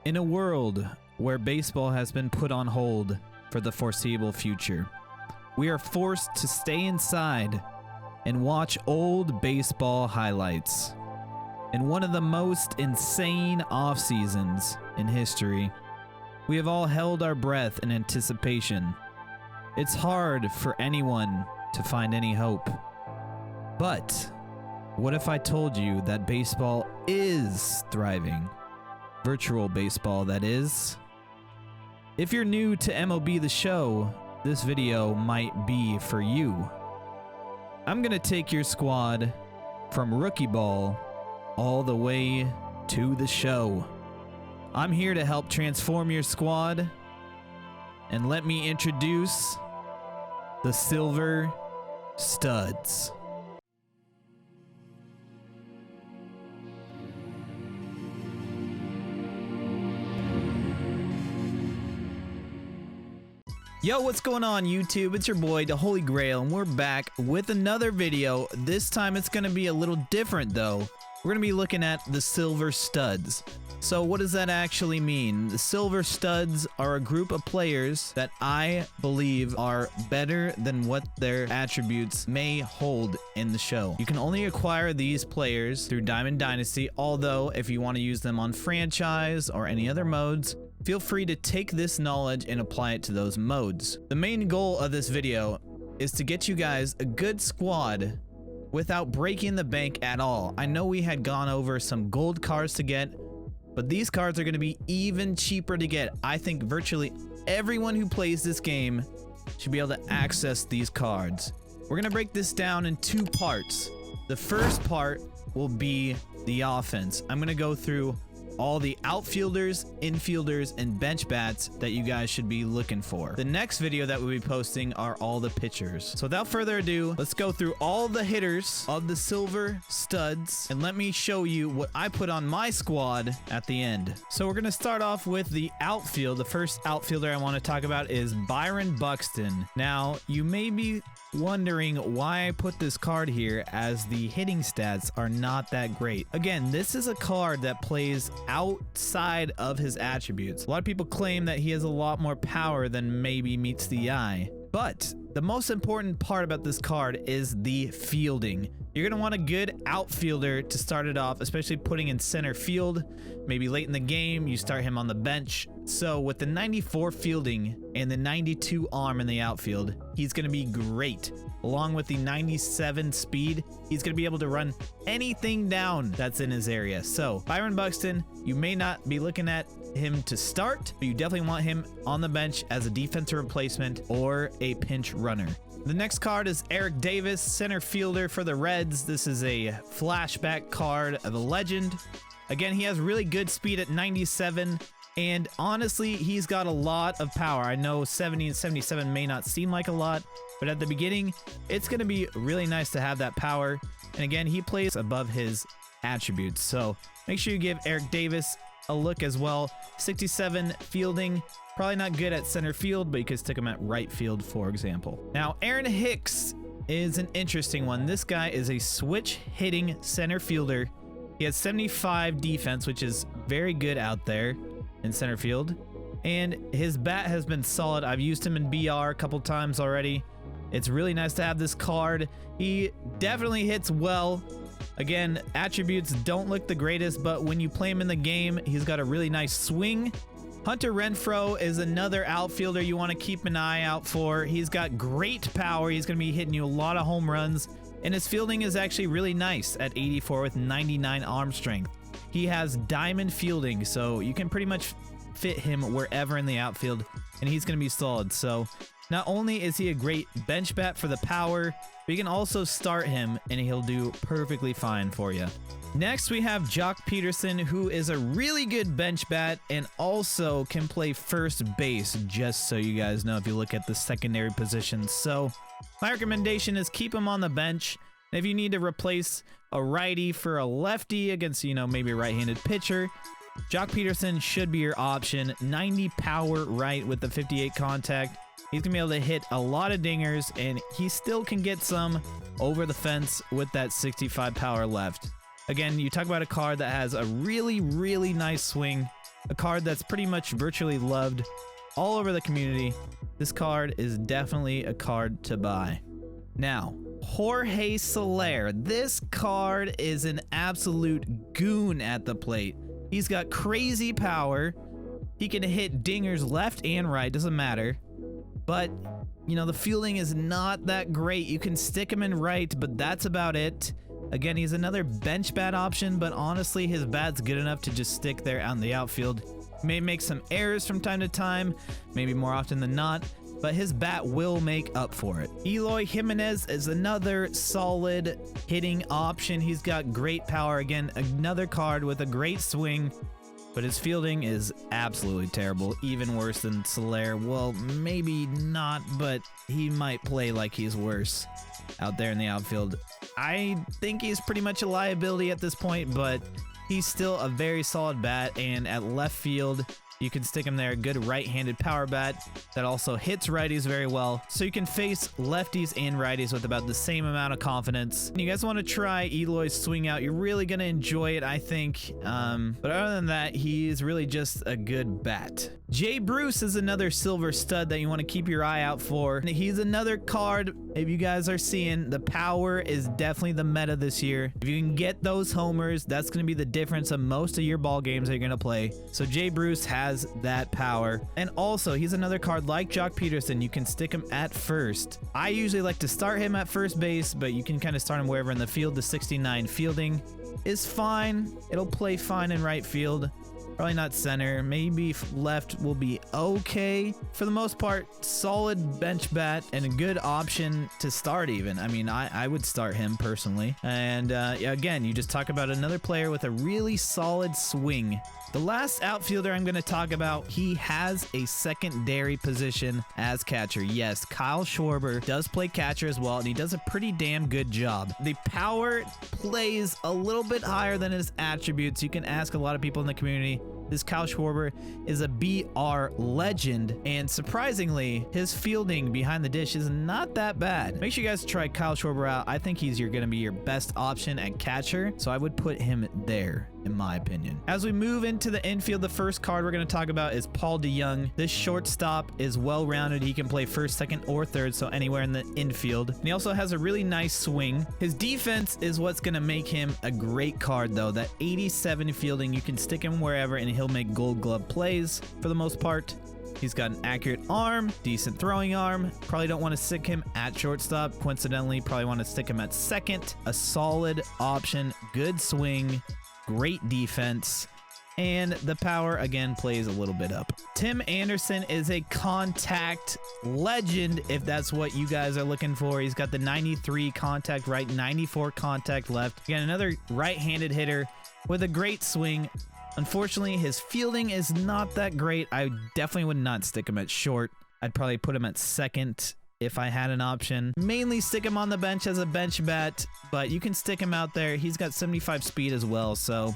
In a world where baseball has been put on hold for the foreseeable future, we are forced to stay inside and watch old baseball highlights. In one of the most insane off seasons in history, we have all held our breath in anticipation. It's hard for anyone to find any hope. But what if I told you that baseball is thriving? Virtual baseball, that is. If you're new to MLB The Show, this video might be for you. I'm gonna take your squad from rookie ball all the way to the show. I'm here to help transform your squad, and let me introduce the Silver Studs. Yo, what's going on YouTube? It's your boy, the Holy Grail, and we're back with another video. This time it's gonna be a little different though. We're gonna be looking at the Silver Studs. So what does that actually mean? The Silver Studs are a group of players that I believe are better than what their attributes may hold in the show. You can only acquire these players through Diamond Dynasty, although if you want to use them on franchise or any other modes, feel free to take this knowledge and apply it to those modes. The main goal of this video is to get you guys a good squad without breaking the bank at all. I know we had gone over some gold cards to get, but these cards are going to be even cheaper to get. I think virtually everyone who plays this game should be able to access these cards. We're going to break this down in two parts. The first part will be the offense. I'm going to go through all the outfielders, infielders, and bench bats that you guys should be looking for. The next video that we'll be posting are all the pitchers. So without further ado, let's go through all the hitters of the Silver Studs, and let me show you what I put on my squad at the end. So we're gonna start off with the outfield. The first outfielder I want to talk about is Byron Buxton. Now, you may be wondering why I put this card here, as the hitting stats are not that great. Again, this is a card that plays outside of his attributes. A lot of people claim that he has a lot more power than maybe meets the eye, but the most important part about this card is the fielding. You're going to want a good outfielder to start it off, especially putting in center field. Maybe late in the game, you start him on the bench. So with the 94 fielding and the 92 arm in the outfield, he's going to be great. Along with the 97 speed, he's going to be able to run anything down that's in his area. So Byron Buxton, you may not be looking at him to start, but you definitely want him on the bench as a defensive replacement or a pinch runner. The next card is Eric Davis, center fielder for the Reds. This is a flashback card of a legend. Again, he has really good speed at 97, and honestly, he's got a lot of power. I know 70 and 77 may not seem like a lot, but at the beginning, it's going to be really nice to have that power. And again, he plays above his attributes, so make sure you give Eric Davis a look as well. 67 fielding. Probably not good at center field, but you could stick him at right field, for example. Now, Aaron Hicks is an interesting one. This guy is a switch hitting center fielder. He has 75 defense, which is very good out there in center field. And his bat has been solid. I've used him in BR a couple times already. It's really nice to have this card. He definitely hits well. Again, attributes don't look the greatest, but when you play him in the game, he's got a really nice swing. Hunter Renfro is another outfielder you want to keep an eye out for. He's got great power. He's going to be hitting you a lot of home runs, and his fielding is actually really nice at 84 with 99 arm strength. He has diamond fielding, so you can pretty much fit him wherever in the outfield, and he's going to be solid. So not only is he a great bench bat for the power, but you can also start him, and he'll do perfectly fine for you. Next, we have Jock Pederson, who is a really good bench bat and also can play first base, just so you guys know if you look at the secondary positions. So my recommendation is keep him on the bench. If you need to replace a righty for a lefty against, maybe a right-handed pitcher, Jock Pederson should be your option. 90 power right with the 58 contact. He's going to be able to hit a lot of dingers, and he still can get some over the fence with that 65 power left. Again, you talk about a card that has a really, really nice swing. a card that's pretty much virtually loved all over the community. This card is definitely a card to buy. Now, Jorge Solare. This card is an absolute goon at the plate. He's got crazy power. He can hit dingers left and right, doesn't matter. But, you know, the fielding is not that great. You can stick him in right, but that's about it. Again, he's another bench bat option, but honestly, his bat's good enough to just stick there out in the outfield. May make some errors from time to time, maybe more often than not, but his bat will make up for it. Eloy Jimenez is another solid hitting option. He's got great power. Again, another card with a great swing, but his fielding is absolutely terrible, even worse than Solare. Well, maybe not, but he might play like he's worse out there in the outfield. I think he's pretty much a liability at this point, but he's still a very solid bat, and at left field, you can stick him there. Good right-handed power bat that also hits righties very well. So you can face lefties and righties with about the same amount of confidence. And you guys want to try Eloy's swing out, you're really going to enjoy it, I think. But other than that, he's really just a good bat. Jay Bruce is another silver stud that you want to keep your eye out for. He's another card, if you guys are seeing, the power is definitely the meta this year. If you can get those homers, that's going to be the difference of most of your ball games that you're going to play. So Jay Bruce has that power. And also, he's another card like Jock Pederson. You can stick him at first. I usually like to start him at first base, but you can kind of start him wherever in the field. The 69 fielding is fine. It'll play fine in right field. Probably not center. Maybe left will be okay. For the most part, solid bench bat and a good option to start even. I mean, I would start him personally. And yeah, again, you just talk about another player with a really solid swing. The last outfielder I'm going to talk about, he has a secondary position as catcher. Yes, Kyle Schwarber does play catcher as well, and he does a pretty damn good job. The power plays a little bit higher than his attributes. You can ask a lot of people in the community. This Kyle Schwarber is a BR legend, and surprisingly, his fielding behind the dish is not that bad. Make sure you guys try Kyle Schwarber out. I think he's going to be your best option at catcher, so I would put him there, in my opinion. As we move into the infield, the first card we're going to talk about is Paul DeYoung. This shortstop is well-rounded. He can play first, second, or third, so anywhere in the infield. And he also has a really nice swing. His defense is what's going to make him a great card, though. That 87 fielding, you can stick him wherever, and he'll make gold glove plays for the most part. He's got an accurate arm, decent throwing arm. Probably don't want to stick him at shortstop. Coincidentally, probably want to stick him at second. A solid option, good swing, great defense, and the power again plays a little bit up. Tim Anderson is a contact legend if that's what you guys are looking for. He's got the 93 contact right, 94 contact left. Again, another right-handed hitter with a great swing. Unfortunately, his fielding is not that great. I definitely would not stick him at short. I'd probably put him at second if I had an option. Mainly stick him on the bench as a bench bat, but you can stick him out there. He's got 75 speed as well, so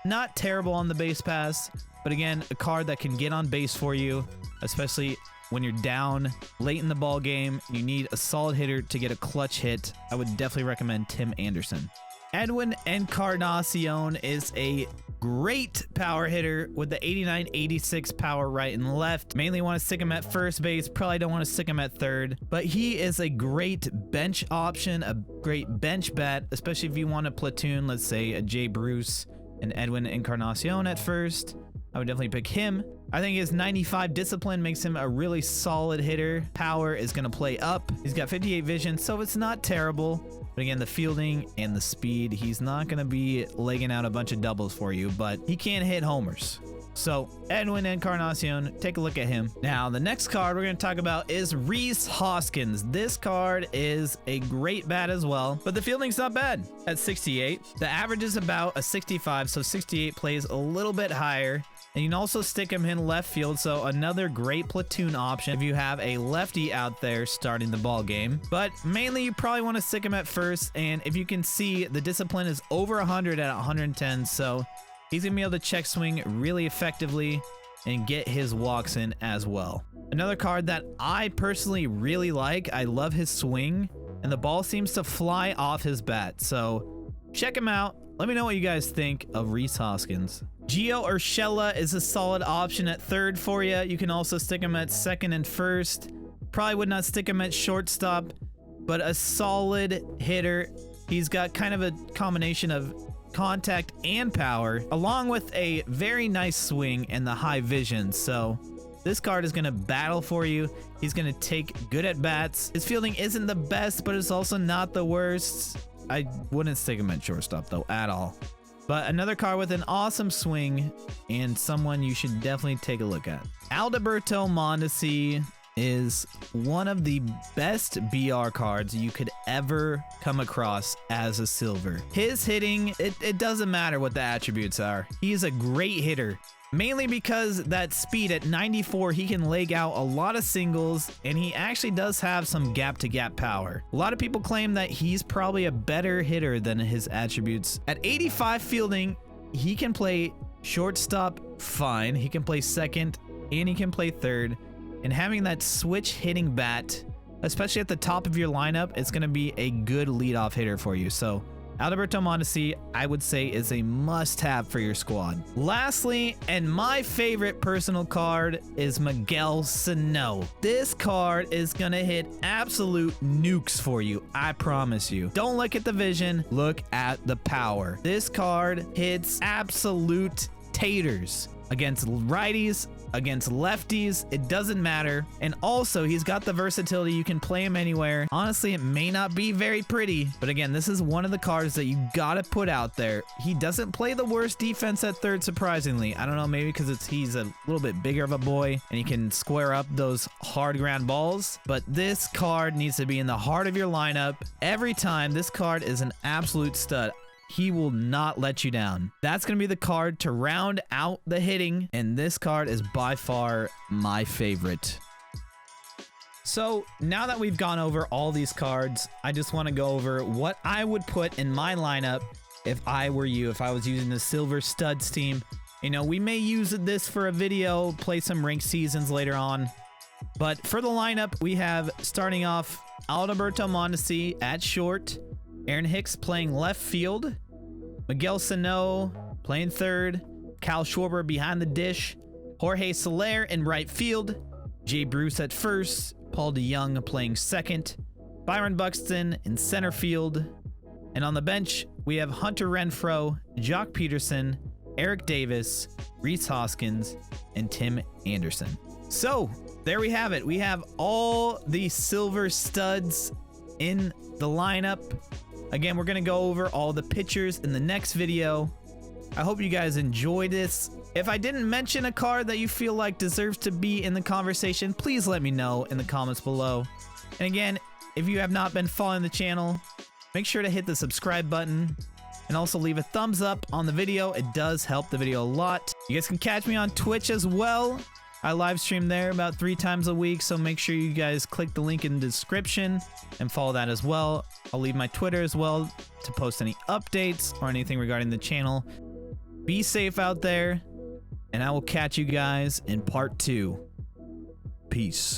not terrible on the base pass, but again, a card that can get on base for you, especially when you're down late in the ball game. You need a solid hitter to get a clutch hit. I would definitely recommend Tim Anderson. Edwin Encarnacion is a great power hitter with the 89-86 power right and left. Mainly want to stick him at first base. Probably don't want to stick him at third, but he is a great bench option, a great bench bat, especially if you want to platoon, let's say a Jay Bruce and Edwin Encarnacion at first. I would definitely pick him. I think his 95 discipline makes him a really solid hitter. Power is going to play up. He's got 58 vision, so it's not terrible. But again, the fielding and the speed, he's not going to be legging out a bunch of doubles for you, but he can hit homers. So Edwin Encarnacion, take a look at him. Now, the next card we're going to talk about is Reese Hoskins. This card is a great bat as well, but the fielding's not bad at 68. The average is about a 65, so 68 plays a little bit higher. And you can also stick him in left field, so another great platoon option if you have a lefty out there starting the ball game. But mainly you probably want to stick him at first, and if you can see, the discipline is over 100 at 110, so he's going to be able to check swing really effectively and get his walks in as well. Another card that I personally really like, I love his swing, and the ball seems to fly off his bat, so check him out. Let me know what you guys think of Reese Hoskins. Gio Urshela is a solid option at third for you. You can also stick him at second and first. Probably would not stick him at shortstop, but a solid hitter. He's got kind of a combination of contact and power, along with a very nice swing and the high vision. So this card is going to battle for you. He's going to take good at bats. His fielding isn't the best, but it's also not the worst. I wouldn't stick him at shortstop though at all. But another card with an awesome swing and someone you should definitely take a look at. Alberto Montes is one of the best BR cards you could ever come across as a silver. His hitting, it doesn't matter what the attributes are. He's a great hitter. Mainly because that speed at 94, he can leg out a lot of singles, and he actually does have some gap-to-gap power. A lot of people claim that he's probably a better hitter than his attributes. At 85 fielding, he can play shortstop fine, he can play second, and he can play third. And having that switch hitting bat, especially at the top of your lineup, it's going to be a good leadoff hitter for you. So Alberto Montes, I would say, is a must-have for your squad. Lastly, and my favorite personal card is Miguel Sano. This card is gonna hit absolute nukes for you, I promise you. Don't look at the vision, look at the power. This card hits absolute taters against righties, against lefties, it doesn't matter. And also, he's got the versatility. You can play him anywhere. Honestly, it may not be very pretty, but again, this is one of the cards that you gotta put out there. He doesn't play the worst defense at third, surprisingly. I don't know, maybe because he's a little bit bigger of a boy and he can square up those hard ground balls, but this card needs to be in the heart of your lineup every time. This card is an absolute stud. He will not let you down. That's going to be the card to round out the hitting, and this card is by far my favorite. So now that we've gone over all these cards, I just want to go over what I would put in my lineup if I were you, if I was using the Silver Studs team. You know, we may use this for a video, play some ranked seasons later on. But for the lineup, we have starting off Alberto Montes at short, Aaron Hicks playing left field, Miguel Sano playing third, Cal Schwarber behind the dish, Jorge Solare in right field, Jay Bruce at first, Paul DeYoung playing second, Byron Buxton in center field, and on the bench, we have Hunter Renfro, Jock Pederson, Eric Davis, Reese Hoskins, and Tim Anderson. So there we have it. We have all the Silver Studs in the lineup. Again, we're going to go over all the pitchers in the next video. I hope you guys enjoyed this. If I didn't mention a card that you feel like deserves to be in the conversation, please let me know in the comments below. And again, if you have not been following the channel, make sure to hit the subscribe button and also leave a thumbs up on the video. It does help the video a lot. You guys can catch me on Twitch as well. I live stream there about 3 times a week, so make sure you guys click the link in the description and follow that as well. I'll leave my Twitter as well to post any updates or anything regarding the channel. Be safe out there, and I will catch you guys in part 2. Peace.